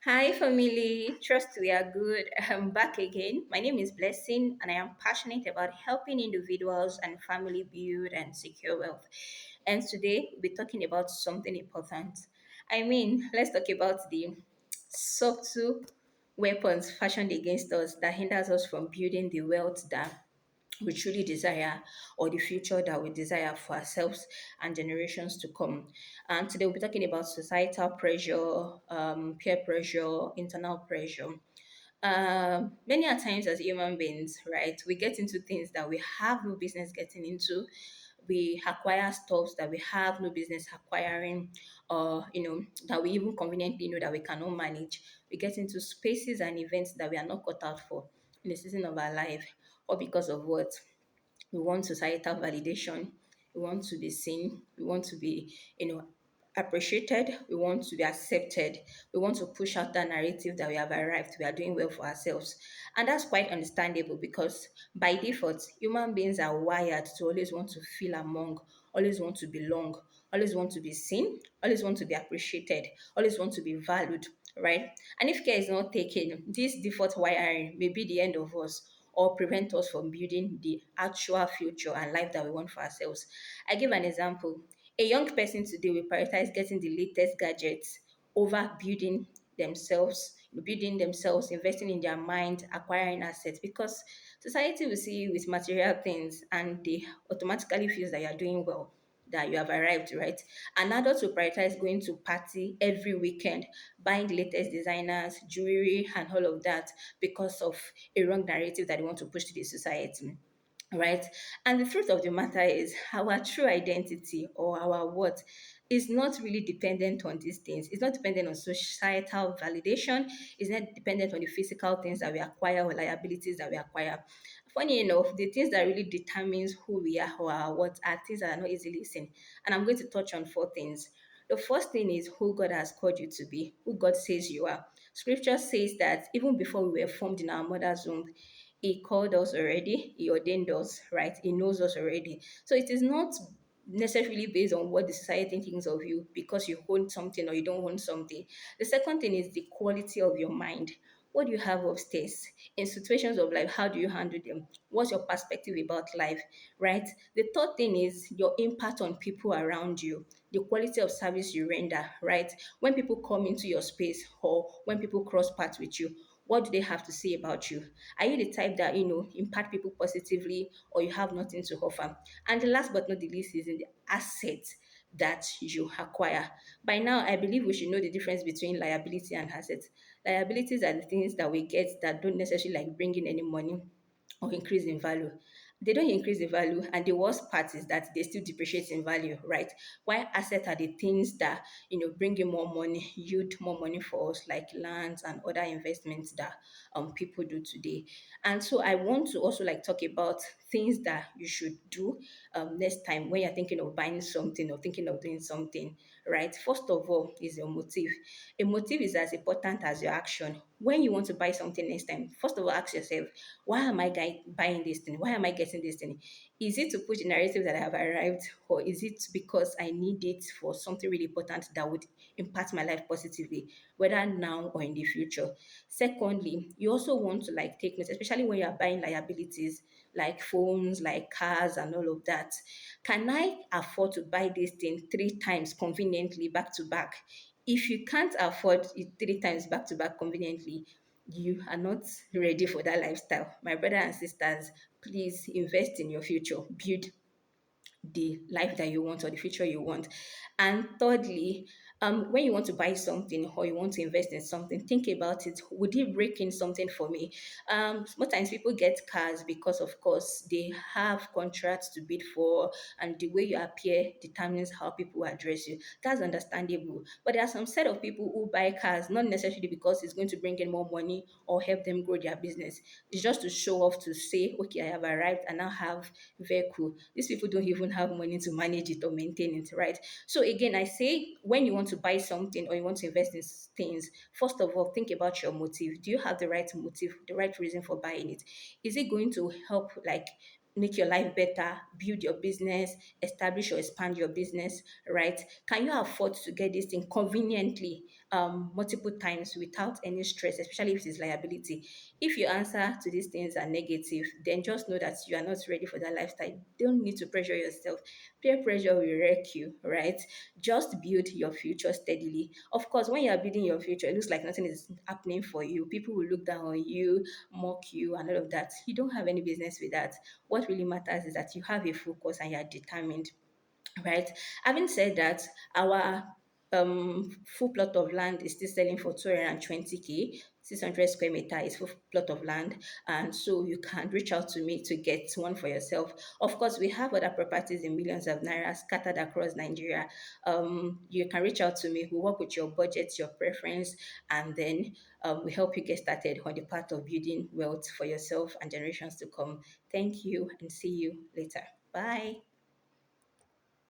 Hi, family. Trust we are good. I'm back again. My name is Blessing, and I am passionate about helping individuals and family build and secure wealth. And today, we'll be talking about something important. Let's talk about the subtle weapons fashioned against us that hinders us from building the wealth that we truly desire or the future that we desire for ourselves and generations to come. And today we'll be talking about societal pressure, peer pressure, internal pressure. Many a times as human beings, right, we get into things that we have no business getting into. We acquire stuffs that we have no business acquiring, or that we even conveniently know that we cannot manage. We get into spaces and events that we are not cut out for in the season of our life, or because of what we want societal validation. We want to be seen. We want to be, appreciated. We want to be accepted. We want to push out that narrative that we have arrived. We are doing well for ourselves. And that's quite understandable because by default, human beings are wired to always want to feel among, always want to belong, always want to be seen, always want to be appreciated, always want to be valued, right? And if care is not taken, this default wiring may be the end of us or prevent us from building the actual future and life that we want for ourselves. I give an example. A young person today will prioritize getting the latest gadgets over building themselves, investing in their mind, acquiring assets, because society will see you with material things and they automatically feel that you are doing well, that you have arrived, right? And adults will prioritize going to party every weekend, buying the latest designers, jewelry, and all of that because of a wrong narrative that they want to push to the society. Right. And the truth of the matter is, our true identity or our what is not really dependent on these things. It's not dependent on societal validation. It's not dependent on the physical things that we acquire or liabilities that we acquire. Funny enough, the things that really determines who we are or our what are things that are not easily seen. And I'm going to touch on four things. The first thing is who God has called you to be, who God says you are. Scripture says that even before we were formed in our mother's womb, he called us already, He ordained us, right? He knows us already. So it is not necessarily based on what the society thinks of you because you own something or you don't own something. The second thing is the quality of your mind. What do you have upstairs? In situations of life, how do you handle them? What's your perspective about life, right? The third thing is your impact on people around you, the quality of service you render, right? When people come into your space or when people cross paths with you, what do they have to say about you? Are you the type that, impact people positively or you have nothing to offer? And the last but not the least is in the assets that you acquire. By now, I believe we should know the difference between liability and assets. Liabilities are the things that we get that don't necessarily like bring in any money or increase in value. They don't increase in value, and the worst part is that they still depreciate in value, right? While assets are the things that bring in more money, yield more money for us, like lands and other investments that people do today. And so I want to also like talk about things that you should do next time when you're thinking of buying something or thinking of doing something, right? First of all, is your motive. A motive is as important as your action. When you want to buy something next time, first of all, ask yourself, why am I buying this thing? Why am I getting this thing? Is it to push the narrative that I have arrived, or is it because I need it for something really important that would impact my life positively, whether now or in the future? Secondly, you also want to like take notes, especially when you are buying liabilities like phones, like cars, and all of that. Can I afford to buy this thing three times conveniently back to back? If you can't afford it three times back to back conveniently, you are not ready for that lifestyle. My brother and sisters, please invest in your future. Build the life that you want or the future you want. And thirdly, when you want to buy something or you want to invest in something, think about it. Would it break in something for me? Sometimes people get cars because, of course, they have contracts to bid for, and the way you appear determines how people address you. That's understandable. But there are some set of people who buy cars not necessarily because it's going to bring in more money or help them grow their business. It's just to show off to say, okay, I have arrived and now have vehicle. These people don't even have money to manage it or maintain it, right? So again, I say when you want to buy something or you want to invest in things, first of all, think about your motive. Do you have the right motive, the right reason for buying it? Is it going to help like make your life better, build your business, establish or expand your business, right? Can you afford to get this thing conveniently multiple times without any stress, especially if it is liability. If your answer to these things are negative, then just know that you are not ready for that lifestyle. Don't need to pressure yourself. Peer pressure will wreck you, right? Just build your future steadily. Of course, when you are building your future, it looks like nothing is happening for you. People will look down on you, mock you, and all of that. You don't have any business with that. What really matters is that you have a focus and you are determined, right? Having said that, our full plot of land is still selling for 220K. 600 square meter is full plot of land, and so you can reach out to me to get one for yourself. Of course, we have other properties in millions of naira scattered across Nigeria. You can reach out to me. We work with your budget, your preference, and then we help you get started on the path of building wealth for yourself and generations to come. Thank you, and see you later. Bye.